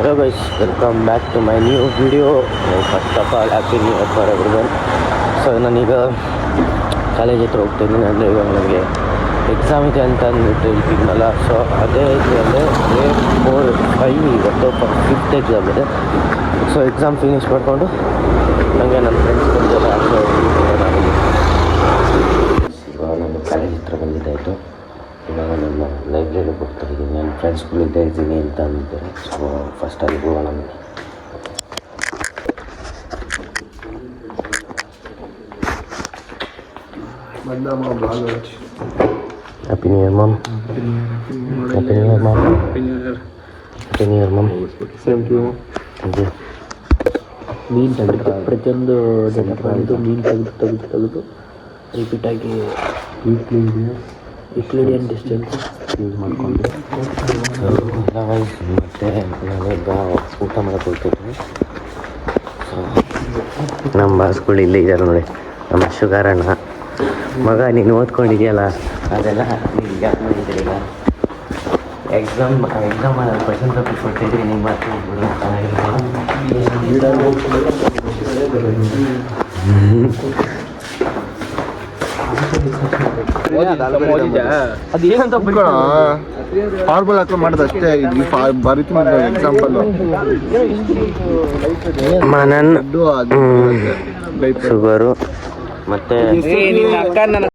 Hello guys, welcome back to my new video. First of all, happy new year for everyone. So ನಾನೀಗ college ಹತ್ರ ಹೋಗ್ತಾಯಿದ್ದೀನಿ. ಅಂದರೆ ಇವಾಗ ನನಗೆ exam ಇದೆ ಅಂತ ಅಂದ್ಬಿಟ್ಟು ಹೇಳ್ತಿದ್ನಲ್ಲ. ಸೊ ಅದೇ ಇದರಲ್ಲಿ A4 5 ಇವತ್ತು 5th ಎಕ್ಸಾಮ್ ಇದೆ. ಸೊ ಎಕ್ಸಾಮ್ ಫಿನಿಷ್ ಮಾಡಿಕೊಂಡು ನನಗೆ ನನ್ನ ಫ್ರೆಂಡ್ಸ್ ಬಂದೆಲ್ಲ ಆಚೆ ಹೋಗ್ತಿದ್ದೆ. ಇವಾಗ ನಾನು ಕಾಲೇಜ್ ಹತ್ರ ಬಂದಿದ್ದಾಯಿತು. ಇವಾಗ ನನ್ನ ಲೈಬ್ರರಿಗೆ ಹೋಗ್ತಾ ಇದ್ದೀನಿ. ನನ್ನ ಫ್ರೆಂಡ್ಸ್ಗಳು ಇದ್ದೇ ಇದ್ದೀನಿ ಅಂತ ಅಂದಿದ್ದಾರೆ. ಸೊ ಫಸ್ಟ್ ಅಲ್ಲಿ ಹೋಗೋಣ. Happy new year mom. Happy new year mom. Happy new year mom. Same to you. Thank you. ಮೀನು ತೆಗೆದು ಪ್ರತಿಯೊಂದು ಜನರು ಮೀನು ತೆಗೆದು ರಿಪೀಟಾಗಿ ಯುಕ್ಲಿಡಿಯನ್ ಡಿಸ್ಟೆನ್ಸ್ ಯೂಸ್ ಮಾಡಿಕೊಂಡು ಮತ್ತು ನಾನೀಗ ಊಟ ಮಾಡೋಕ್ಕೆ ಹೋಗ್ತಿದ್ದೀನಿ. ಸೊ ನಮ್ಮ ಬಾಸ್ಗಳು ಇಲ್ಲೇ ಇದ್ದಾರೆ ನೋಡಿ. ನಮ್ಮ ಶುಗರಣ್ಣ ಮಗ, ನೀನು ಓದ್ಕೊಂಡಿದೆಯಲ್ಲ ಅದೆಲ್ಲ ನೀನು ಯಾಕೆ ಮಾಡಿದ್ದೀರಿ? ಈಗ ಎಕ್ಸಾಮ್ ನಾನು ಕ್ವೆಶ್ಚನ್ ಪೇಪರ್ ಕೊಟ್ಟಿದ್ದೀನಿ. ನಿಮ್ಮ ಮಾತು ಅದೇನಂತ ಫಾರ್ಮಲ್ ಹಾಕಿ ಮಾಡೋದು ಅಷ್ಟೇ. ಬರೀತೀನಿ ಎಕ್ಸಾಂಪಲ್ ಮನನ್ ಶುಗರು ಮತ್ತು